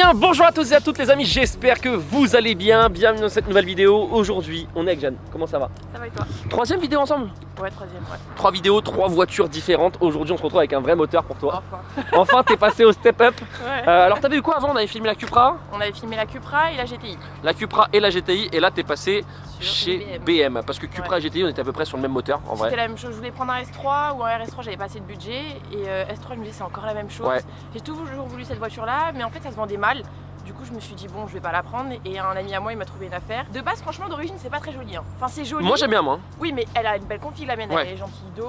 bien, bonjour à tous et à toutes les amis, j'espère que vous allez bien. Bienvenue dans cette nouvelle vidéo. Aujourd'hui, on est avec Jeanne. Comment ça va? Ça va et toi? Troisième vidéo ensemble? Ouais, troisième, ouais. 3 vidéos, 3 voitures différentes. Aujourd'hui, on se retrouve avec un vrai moteur pour toi. Enfin. Enfin, t'es passé au step up. Ouais. Alors, t'avais eu quoi avant? On avait filmé la Cupra. On avait filmé la Cupra et la GTI. La Cupra et la GTI. Et là, t'es passé Sur chez BM. Parce que Cupra et GTI, on était à peu près sur le même moteur en vrai. C'était la même chose. Je voulais prendre un S3 ou un RS3, j'avais pas assez de budget. Et S3, je me disais, c'est encore la même chose. Ouais. J'ai toujours voulu cette voiture là, mais en fait, ça se vendait mal. Du coup, je me suis dit, bon, je vais pas la prendre. Et un ami à moi, il m'a trouvé une affaire. De base, franchement, d'origine, c'est pas très joli. Hein. Enfin, c'est joli. Moi, j'aime bien, moi. Oui, mais elle a une belle config, la mienne. Ouais. Elle est gentille dos,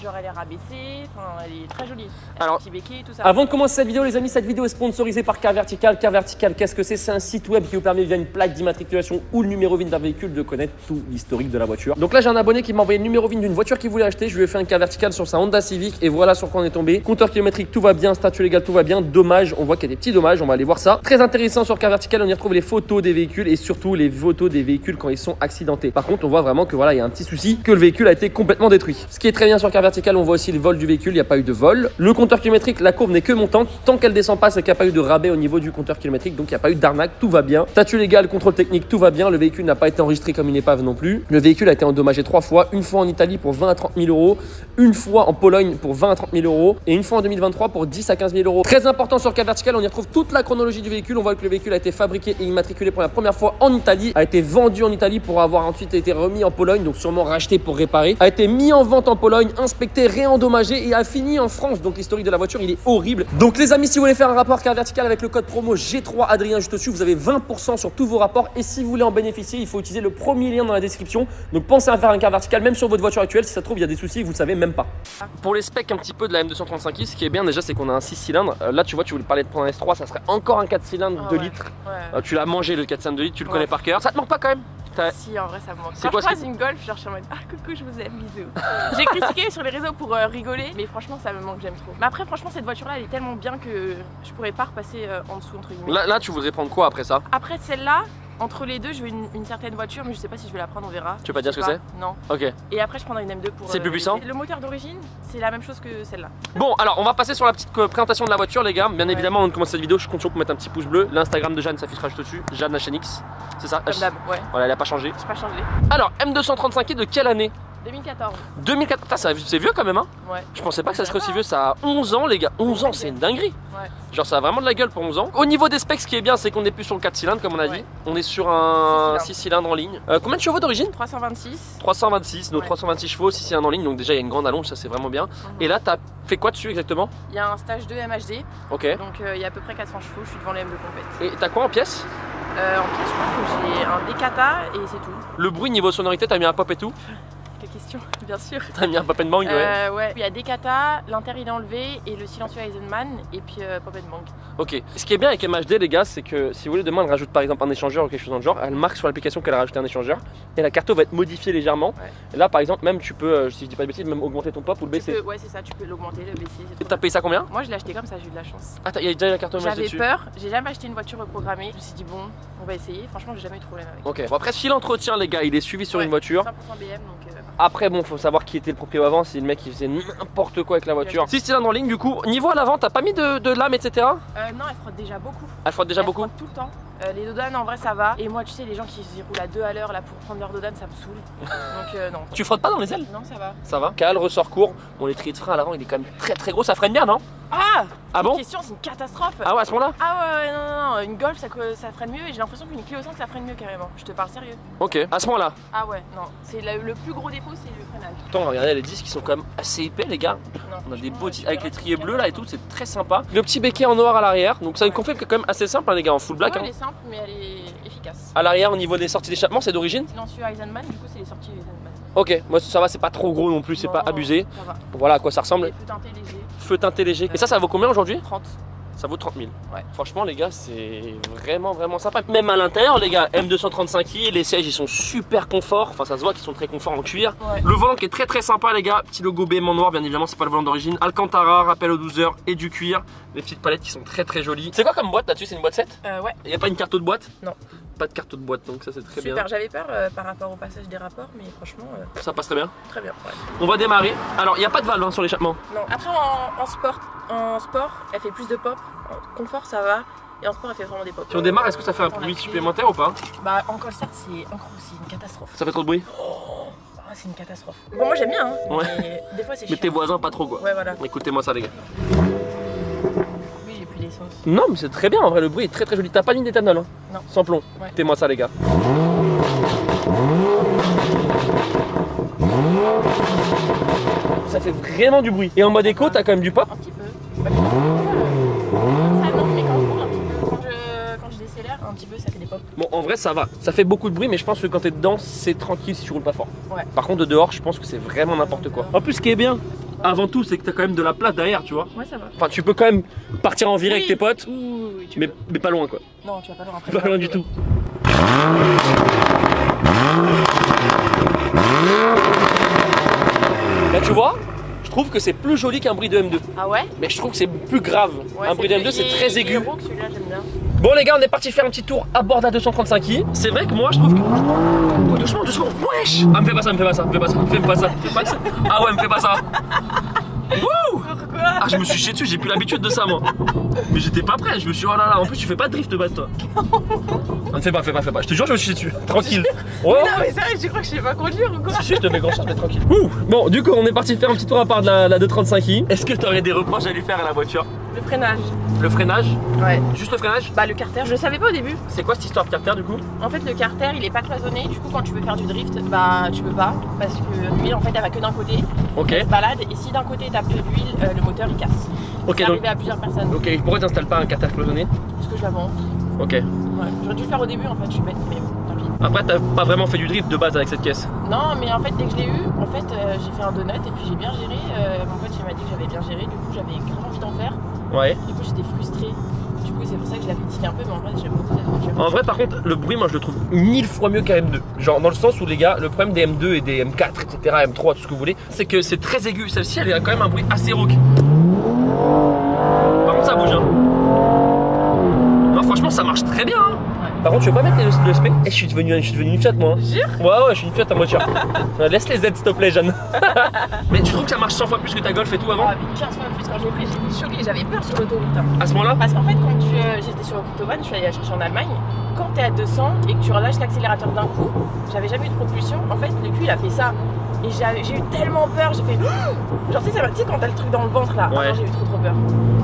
genre elle est rabaissée. Enfin, elle est très jolie. Elle a Alors, un petit béquet et tout ça. Avant de commencer cette vidéo, les amis, cette vidéo est sponsorisée par Car Vertical. Car Vertical, qu'est-ce que c'est? C'est un site web qui vous permet via une plaque d'immatriculation ou le numéro VIN d'un véhicule de connaître tout l'historique de la voiture. Donc là, j'ai un abonné qui m'a envoyé le numéro VIN d'une voiture qu'il voulait acheter. Je lui ai fait un Car Vertical sur sa Honda Civic et voilà sur quoi on est tombé. Compteur kilométrique, tout va bien. Statut légal, tout va bien. Dommage, on voit qu'il y a des petits dommages. On va aller voir ça. Très intéressant sur Car Vertical, on y retrouve les photos des véhicules et surtout les photos des véhicules quand ils sont accidentés. Par contre, on voit vraiment que voilà, il y a un petit souci, que le véhicule a été complètement détruit. Ce qui est très bien sur Car Vertical, on voit aussi le vol du véhicule. Il n'y a pas eu de vol. Le compteur kilométrique, la courbe n'est que montante. Tant qu'elle descend pas, c'est qu'il n'y a pas eu de rabais au niveau du compteur kilométrique, donc il n'y a pas eu d'arnaque, tout va bien. Statut légal, contrôle technique, tout va bien. Le véhicule n'a pas été enregistré comme une épave non plus. Le véhicule a été endommagé 3 fois, une fois en Italie pour 20 à 30 000 euros, une fois en Pologne pour 20 à 30 000 euros et une fois en 2023 pour 10 à 15 000 euros. Très important sur Car Vertical, on y retrouve toute la chronologie du véhicule. On voit que le véhicule a été fabriqué et immatriculé pour la première fois en Italie, a été vendu en Italie pour avoir ensuite été remis en Pologne, donc sûrement racheté pour réparer, a été mis en vente en Pologne, inspecté, réendommagé et a fini en France. Donc l'historique de la voiture, il est horrible. Donc les amis, si vous voulez faire un rapport Car Vertical avec le code promo G3 Adrien juste au-dessus, vous avez 20% sur tous vos rapports et si vous voulez en bénéficier, il faut utiliser le premier lien dans la description. Donc pensez à faire un Car Vertical même sur votre voiture actuelle, si ça se trouve il y a des soucis et vous ne savez même pas. Pour les specs un petit peu de la M235i, ce qui est bien déjà, c'est qu'on a un 6 cylindres. Là tu vois, tu voulais parler de prendre un S3, ça serait encore un 4 cylindres 2 litres. Ouais. Tu l'as mangé le 4 cylindres 2 litres, tu le connais par cœur. Ça te manque pas quand même? Si, en vrai ça me manque. C'est Quand quoi je croise une Golf, genre je suis en mode ah coucou, je vous aime, bisous. J'ai critiqué sur les réseaux pour rigoler, mais franchement ça me manque, j'aime trop. Mais après franchement cette voiture là elle est tellement bien que je pourrais pas repasser en dessous entre guillemets. Là tu voudrais prendre quoi après ça? Après celle-là, entre les deux je veux une certaine voiture, mais je sais pas si je vais la prendre, on verra. Tu veux pas dire ce que c'est? Non. Ok. Et après je prendrai une M2 pour... C'est plus puissant? Le moteur d'origine c'est la même chose que celle-là. Bon alors on va passer sur la petite présentation de la voiture les gars. Bien évidemment avant de commencer cette vidéo je compte sur vous pour mettre un petit pouce bleu. L'Instagram de Jeanne s'affichera juste dessus. Jeanne HNX. C'est ça? Comme d'hab, ouais. Voilà, elle a pas changé. J'ai pas changé. Alors M235i de quelle année? 2014. 2004. C'est vieux quand même hein? Ouais. Je pensais pas que ça serait aussi vieux, ça a 11 ans les gars. 11 ans c'est une dinguerie. Ouais. Genre ça a vraiment de la gueule pour 11 ans. Au niveau des specs, ce qui est bien c'est qu'on est plus sur le 4 cylindres comme on a dit. On est sur un 6 cylindres en ligne. Combien de chevaux d'origine? 326. 326, donc Ouais. 326 chevaux, 6 cylindres en ligne, donc déjà il y a une grande allonge, ça c'est vraiment bien. Et là t'as fait quoi dessus exactement? Il y a un stage 2 MHD, Ok. donc il y a à peu près 400 chevaux, je suis devant les M de compète. Et t'as quoi en pièces? En pièce, je crois que j'ai un Decata et c'est tout. Le bruit niveau sonorité, t'as mis un pop et tout? Quelle question? Bien sûr. T'as mis un pop and bang ouais. Ouais. Il y a Decata, l'inter il est enlevé et le silencieux Eisenman et puis pop and bang. Ok. Ce qui est bien avec MHD les gars, c'est que si vous voulez demain elle rajoute par exemple un échangeur ou quelque chose dans le genre, elle marque sur l'application qu'elle a rajouté un échangeur et la carte va être modifiée légèrement. Ouais. Et là par exemple même tu peux, si je dis pas de bêtises, même augmenter ton pop ou le baisser. Ouais c'est ça, tu peux l'augmenter, le baisser. Et t'as payé ça combien? Moi je l'ai acheté comme ça, j'ai eu de la chance. Ah il y a déjà la carte MHD J'avais dessus. peur, j'ai jamais acheté une voiture reprogrammée. Je me suis dit bon, on va essayer. Franchement j'ai jamais eu de problème avec. Ok. Bon après si l'entretien les gars il est suivi sur une voiture. 100% BM donc. Après bon faut savoir qui était le propriétaire avant, si le mec il faisait n'importe quoi avec la voiture. 6 cylindres en ligne du coup, niveau à l'avant t'as pas mis de lame etc? Non elle frotte déjà beaucoup. Elle frotte déjà beaucoup? Elle frotte tout le temps. Les dodanes en vrai ça va. Et moi tu sais les gens qui roulent à 2 à l'heure là pour prendre leur dodane ça me saoule. Donc non. Tu frottes pas dans les ailes? Non ça va. Ça va. Cale, ressort court. Bon l'étrier de frein à l'avant il est quand même très gros, ça freine bien non? Ah bon? Question c'est une catastrophe. Ah ouais à ce moment là? Ah ouais non, une Golf ça freine mieux et j'ai l'impression qu'une Clio 5 ça freine mieux carrément. Je te parle sérieux. Ok, à ce moment là. Ah ouais non, c'est le plus gros défaut c'est le freinage. Attends regardez les disques qui sont quand même assez épais les gars. Non, On a des beaux disques tu avec verras, l'étrier c'est bleu là et tout, c'est très sympa. Le petit béquet en noir à l'arrière, donc ça une config qui est quand même assez simple hein, les gars en full black. Ouais, Hein. elle est simple mais elle est efficace. À l'arrière au niveau des sorties d'échappement c'est d'origine? Silencieux Eisenman du coup c'est les sorties Eisenman. Ok, moi ça va, c'est pas trop gros non plus, c'est Non, pas abusé. Ça va. Voilà à quoi ça ressemble. Les feux teintés légers. Feu teinté léger. Et ça vaut combien aujourd'hui? 30. Ça vaut 30 000. Ouais. Franchement les gars c'est vraiment sympa. Même à l'intérieur les gars, M235i, les sièges ils sont super confort. Enfin ça se voit qu'ils sont très confort en cuir. Ouais. Le volant qui est très sympa les gars. Petit logo BM en noir bien évidemment, c'est pas le volant d'origine. Alcantara, rappel aux 12 heures et du cuir. Les petites palettes qui sont très jolies. C'est quoi comme boîte là-dessus? C'est une boîte 7? Ouais. Il n'y a pas une carte de boîte? Non. Pas de carte de boîte donc ça c'est très Super, bien. j'avais peur par rapport au passage des rapports mais franchement Ça passe très bien. très bien. Ouais. On va démarrer. Alors il n'y a pas de valve hein, sur l'échappement. Non, après en sport, elle fait plus de pop. En confort ça va. et en sport elle fait vraiment des pop. Si on démarre, est-ce que ça fait un bruit supplémentaire ou pas? Bah en concert c'est une catastrophe. Ça fait trop de bruit? Ah, c'est une catastrophe. Bon moi j'aime bien hein, Ouais. mais des fois c'est Mais chiant. tes voisins pas trop quoi. Ouais voilà. Écoutez-moi ça les gars. Oui j'ai plus d'essence. Non mais c'est très bien en vrai, le bruit est très très joli. T'as pas mis d'éthanol hein? Non. Sans plomb. Ouais. Écoutez-moi ça les gars. Ça fait vraiment du bruit. Et en mode écho, t'as quand même du pop? Un petit peu. Ça non mais quand je roule un petit peu, quand je décélère un petit peu ça fait des pop. Bon en vrai ça va, ça fait beaucoup de bruit mais je pense que quand t'es dedans c'est tranquille si tu roules pas fort. Ouais. Par contre de dehors je pense que c'est vraiment n'importe quoi. En plus ce qui est bien, avant tout c'est que t'as quand même de la place derrière tu vois. Ouais ça va. Enfin tu peux quand même partir en virée avec tes potes, Oui, tu mais peux. pas loin quoi. Non tu vas pas loin après. Pas loin du tout. Là tu vois, je trouve que c'est plus joli qu'un bruit de M2. Ah ouais? Mais je trouve que c'est plus grave. Ouais, un bruit de M2 c'est très aigu. Celui-là j'aime bien. Bon les gars on est parti faire un petit tour à bord d'un 235i. C'est vrai que moi je trouve que... Oh, doucement, doucement, wesh. Ah me fais pas ça, me fais pas ça, me fais pas ça, me fais pas ça, me fais pas ça. Ah ouais me fais pas ça. Wouh. Ah je me suis chié dessus, j'ai plus l'habitude de ça moi. Mais j'étais pas prêt, je me suis dit oh là là, en plus tu fais pas de drift de base toi. Ah, me fais pas, je te jure je me suis chié dessus, tranquille. Oh. Mais non mais sérieux tu crois que je sais pas conduire ou quoi? Si, je te fais grand-chose mais tranquille. Ouh. Bon du coup on est parti faire un petit tour à part de la 235i. Est-ce que t'aurais des reproches à lui faire à la voiture? Le freinage. Le freinage? Ouais. Juste le freinage? Bah le carter, je le savais pas au début. C'est quoi cette histoire de carter du coup? En fait le carter il est pas cloisonné, du coup quand tu veux faire du drift, bah tu peux pas. Parce que lui en fait elle va que d'un côté. Ok. Elle se balade et si d'un côté t'as plus d'huile, le moteur il casse. Ok C'est donc. arrivé à plusieurs personnes. Ok, pourquoi t'installes pas un carter cloisonné? Parce que je la vends. Ok. Ouais. J'aurais dû le faire au début en fait, je suis bête, mais bon, tant pis. Après t'as pas vraiment fait du drift de base avec cette caisse? Non mais en fait dès que je l'ai eu, en fait j'ai fait un donut et puis j'ai bien géré. Mon pote il m'a dit que j'avais bien géré, du coup j'avais grave envie d'en faire. Ouais. Du coup j'étais frustrée. Du coup c'est pour ça que je la critique un peu, mais en vrai j'aime beaucoup cette voiture. En vrai par contre le bruit moi je le trouve 1000 fois mieux qu'un M2. Genre dans le sens où les gars, le problème des M2 et des M4 etc, M3 tout ce que vous voulez, c'est que c'est très aigu. Celle-ci elle a quand même un bruit assez rauque. Par contre ça bouge hein. Non franchement ça marche très bien hein. Par contre, tu veux pas mettre le SP? Eh, je suis devenu une Fiat moi. Jure? Ouais, je suis une Fiat en voiture. Laisse les Z, s'il te plaît, Jeanne. Mais tu trouves que ça marche 100 fois plus que ta Golf et tout avant? Ah, mais 15 fois plus quand j'ai pris, j'étais choquée, j'avais peur sur l'autoroute. Hein. À ce moment-là? Parce qu'en fait, quand j'étais sur l'autobahn, je suis allée la chercher en Allemagne. Quand t'es à 200 et que tu relâches l'accélérateur d'un coup, j'avais jamais eu de propulsion. En fait, le cul il a fait ça. Et j'ai eu tellement peur, j'ai fait. Genre, tu sais, quand t'as le truc dans le ventre là, ouais. J'ai eu trop peur.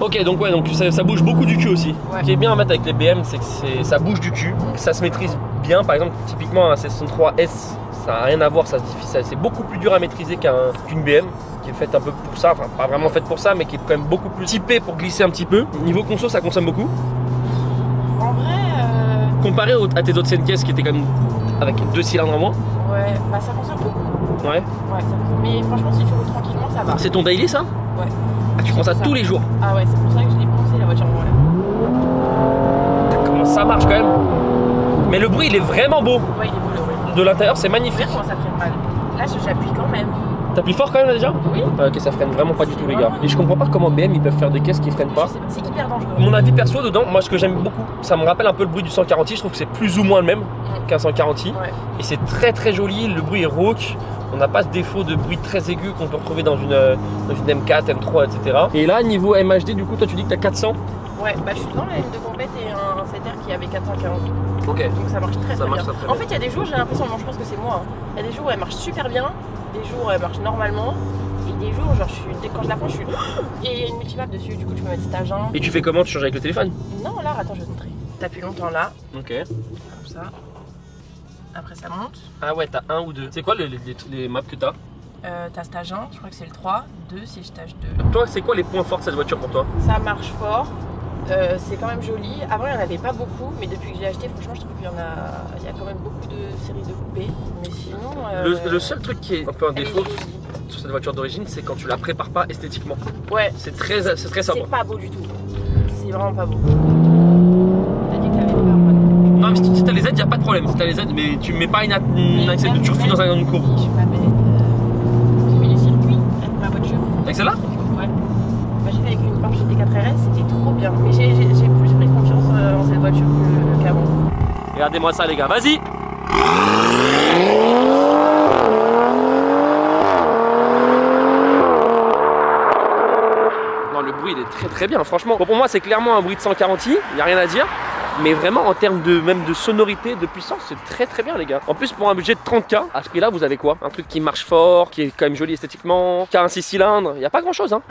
Ok, donc ouais, donc ça bouge beaucoup du cul aussi. Ouais. Ce qui est bien à mettre avec les BM, c'est que ça bouge du cul, ça se maîtrise bien. Par exemple, typiquement un C63S, ça n'a rien à voir, c'est beaucoup plus dur à maîtriser qu'une BM qui est faite un peu pour ça, enfin pas vraiment faite pour ça, mais qui est quand même beaucoup plus typée pour glisser un petit peu. Niveau conso, ça consomme beaucoup. En vrai. Comparé à tes autres CNKS qui étaient quand même avec 2 cylindres en moins. Ouais, bah ça consomme beaucoup. Ouais. Ouais, ça consomme. Mais franchement, si tu roules tranquillement, ça va. C'est ton daily ça? Ouais. Ah, tu prends ça tous les jours? Ah ouais, c'est pour ça que je l'ai pensé la voiture. Voilà. Comment ça marche quand même? Mais le bruit il est vraiment beau. Ouais, il est beau le bruit. De l'intérieur c'est magnifique. Regarde comment ça freine mal. Là, j'appuie quand même. T'appuies fort quand même là déjà? Oui. Ah, ok, ça freine vraiment pas du tout les gars. Et je comprends pas comment BM ils peuvent faire des caisses qui freinent pas. Je sais pas, c'est hyper dangereux. Mon avis perso dedans, moi ce que j'aime beaucoup, ça me rappelle un peu le bruit du 140i, je trouve que c'est plus ou moins le même qu'un 140i. Ouais. Et c'est très très joli, le bruit est rauque, on n'a pas ce défaut de bruit très aigu qu'on peut retrouver dans une M4, M3, etc. Et là niveau MHD du coup toi tu dis que t'as 400? Ouais, bah je suis dans la ligne de compète et un 7R qui avait 415. Ok. Donc ça marche très Ça marche bien. très En bien. fait, il y a des jours, j'ai l'impression, bon, je pense que c'est moi. Hein. Il y a des jours où elle marche super bien, des jours où elle marche normalement, et des jours, genre, quand je la prends, je suis. Et il y a une multimap dessus, du coup, tu peux mettre stage 1. Et tu fais comment? Tu changes avec le téléphone? Non, là, attends, je vais te montrer. T'appuies longtemps là, Ok. comme ça. Après, ça monte. Ah ouais, t'as un ou deux. C'est quoi les maps que t'as? T'as stage 1, je crois que c'est le 3. 2, c'est stage 2. Toi, c'est quoi les points forts de cette voiture pour toi? Ça marche fort. C'est quand même joli. Avant, il n'y en avait pas beaucoup, mais depuis que j'ai acheté, franchement, je trouve qu'il y a quand même beaucoup de séries de coupés. Mais sinon. Le seul truc qui est un peu un elle est défaut jolie. sur cette voiture d'origine, c'est quand tu la prépares pas esthétiquement. Ouais. C'est très sobre. C'est pas beau du tout. C'est vraiment pas beau. T'as dit que t'avais peur, moi. Non, mais si t'as les aides, y a pas de problème. Si t'as les aides, mais tu mets pas une accès de turfu dans une courbe. Je suis pas bête. J'ai fait du circuit avec ma voiture. Avec celle-là? Ouais. Bah, j'étais avec une Porsche GT4 RS, c'était trop bien. Mais j'ai plus pris confiance en cette voiture qu'avant. Regardez-moi ça, les gars. Vas-y! Non, le bruit, il est très très bien, franchement. Bon, pour moi, c'est clairement un bruit de 140i, il n'y a rien à dire. Mais vraiment en termes de même de sonorité, de puissance, c'est très très bien les gars. En plus pour un budget de 30K, à ce prix là vous avez quoi? Un truc qui marche fort, qui est quand même joli esthétiquement, qui a un 6 cylindres, il n'y a pas grand chose hein.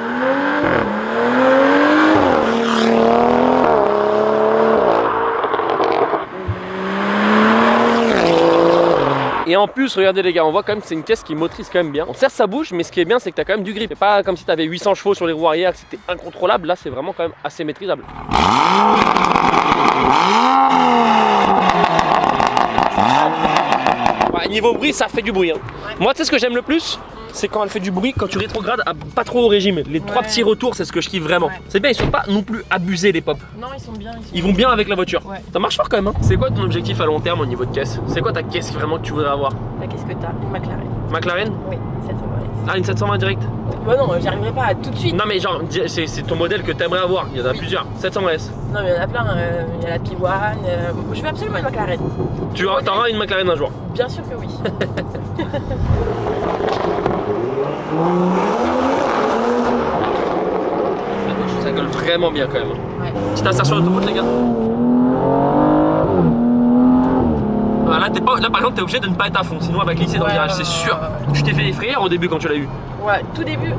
Et en plus, regardez les gars, on voit quand même que c'est une caisse qui motrice quand même bien. On certes ça bouge, mais ce qui est bien c'est que t'as quand même du grip. C'est pas comme si t'avais 800 chevaux sur les roues arrière, que c'était incontrôlable. Là c'est vraiment quand même assez maîtrisable. Ouais, niveau bruit, ça fait du bruit hein. Ouais. Moi tu sais ce que j'aime le plus, c'est quand elle fait du bruit, quand tu rétrogrades à pas trop au régime. Les trois petits retours, c'est ce que je kiffe vraiment. Ouais. C'est bien, ils sont pas non plus abusés les pop. Non, ils sont bien. Ils vont bien avec la voiture. Ouais. Ça marche fort quand même hein. C'est quoi ton objectif à long terme au niveau de caisse? C'est quoi ta caisse vraiment que tu voudrais avoir? La caisse que t'as, une McLaren. McLaren? Oui, 720. Ah, une 720 direct? Bah non, j'y arriverai pas tout de suite. Non mais genre, c'est ton modèle que t'aimerais avoir, il y en a plusieurs, 700S. Non mais il y en a plein, il y a la P1, je veux absolument une McLaren. Tu auras une McLaren un jour? Bien sûr que oui. Ça gueule vraiment bien quand même. Ouais. Petite insertion d'autoroute les gars. Là, là par exemple t'es obligé de ne pas être à fond, sinon elle va glisser dans le virage, c'est sûr. Tu t'es fait effrayer au début quand tu l'as eu? Ouais, tout début.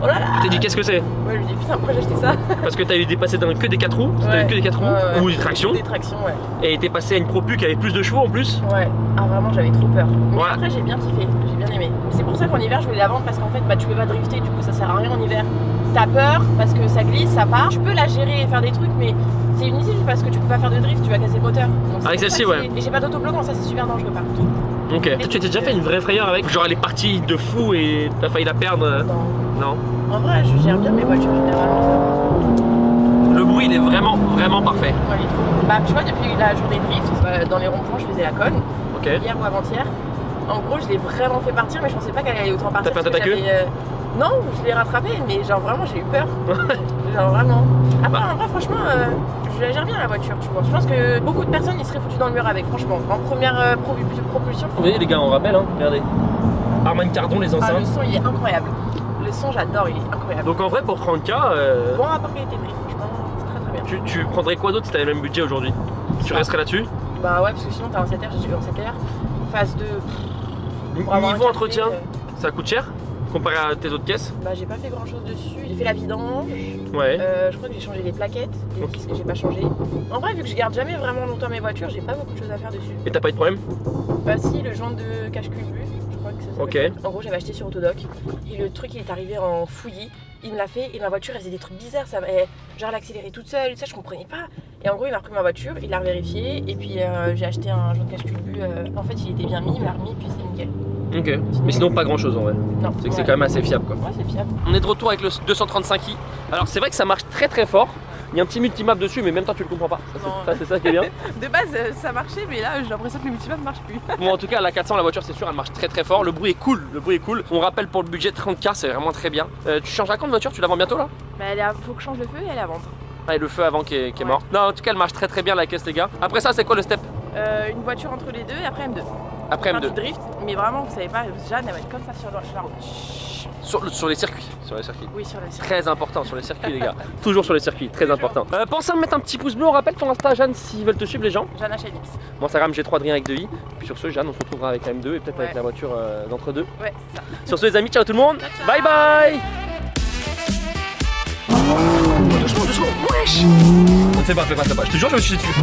Oh là là. Tu t'es dit qu'est-ce que c'est? Ouais, je me dis putain pourquoi j'ai acheté ça? Parce que t'as eu dépassé que des 4 roues, t'as eu que des 4 roues ou des tractions. Des tractions, ouais. Et t'es passé à une Pro Plus qui avait plus de chevaux en plus. Ouais, ah vraiment j'avais trop peur. Mais ouais. Après j'ai bien kiffé, j'ai bien aimé. C'est pour ça qu'en hiver je voulais la vendre parce qu'en fait bah tu peux pas drifter, du coup ça sert à rien en hiver. T'as peur parce que ça glisse, ça part. Tu peux la gérer et faire des trucs mais c'est inutile parce que tu peux pas faire de drift, tu vas casser le moteur. Avec celle-ci ouais. Et j'ai pas d'autobloquant, ça c'est super dangereux par contre. Ok. Et tu t'es déjà fait une vraie frayeur avec? Genre elle est partie de fou et t'as failli la perdre? Non. En vrai je gère bien mes voitures généralement. Le bruit il est vraiment parfait. Ouais. Bah tu vois depuis la journée de drift, dans les ronds-points je faisais la conne. Ok. Hier ou avant-hier. En gros je l'ai vraiment fait partir mais je pensais pas qu'elle allait autant partir. T'as fait un tête à queue? Non, je l'ai rattrapé mais genre vraiment j'ai eu peur. Genre vraiment. Après en vrai franchement je la gère bien la voiture tu vois. Je pense que beaucoup de personnes ils seraient foutus dans le mur avec franchement. En première propulsion. Vous voyez les gars on rappelle hein, regardez. Harman Kardon les enceintes. Ah, le son il est incroyable. Le son j'adore, il est incroyable. Donc en vrai pour 30K bon rapport qualité-prix franchement c'est très bien. Tu prendrais quoi d'autre si t'avais le même budget aujourd'hui? Tu resterais là-dessus? Bah ouais parce que sinon t'as un 7R, j'ai eu un 7R. Phase 2. Niveau entretien, ça coûte cher comparé à tes autres caisses? Bah j'ai pas fait grand chose dessus, j'ai fait la vidange. Ouais. Je crois que j'ai changé les plaquettes, les disques que j'ai pas changé. En vrai vu que je garde jamais vraiment longtemps mes voitures, j'ai pas beaucoup de choses à faire dessus. Et t'as pas eu de problème? Bah si, le joint de cache-culbut, je crois que ça s'appelle. En gros j'avais acheté sur Autodoc et le truc il est arrivé en fouillis. Il me l'a fait et ma voiture elle faisait des trucs bizarres, genre elle accélérait toute seule, ça je comprenais pas. Et en gros il m'a repris ma voiture, il l'a vérifié et puis j'ai acheté un joint de cache-culbut. En fait il était bien mis, il m'a remis puis c'est nickel. Ok, mais sinon pas grand chose en vrai. Non. C'est que c'est quand même assez fiable quoi. Ouais c'est fiable. On est de retour avec le 235i. Alors c'est vrai que ça marche très fort. Il y a un petit multimap dessus mais même toi tu le comprends pas. Ça c'est ça qui est bien. De base ça marchait mais là j'ai l'impression que le multimap ne marche plus. Bon en tout cas la 400 la voiture c'est sûr elle marche très fort. Le bruit est cool, On rappelle pour le budget 30K c'est vraiment très bien. Tu changes à quand de voiture? Tu la vends bientôt là? Bah faut que je change le feu et elle est à vendre. Ah et le feu avant qui est mort. Non en tout cas elle marche très bien la caisse les gars. Après ça c'est quoi le step? Une voiture entre les deux et après M2. Après M2. Du drift, mais vraiment vous savez pas, Jeanne elle va être comme ça sur la route. Sur les circuits. Oui, sur les circuits. Très important sur les circuits les gars. Toujours sur les circuits, très important. Pense à me mettre un petit pouce bleu, on rappelle ton Insta Jeanne s'ils veulent te suivre les gens. Jeanne H. Ellipse. Mon Instagram G3 Adrien avec 2i. Puis sur ce Jeanne on se retrouvera avec la M2 et peut-être avec la voiture d'entre-deux. Ouais, c'est ça. Sur ce les amis, ciao tout le monde. Ciao. Bye bye. Doucement, wesh. Fais pas, je te jure je me suis dessus.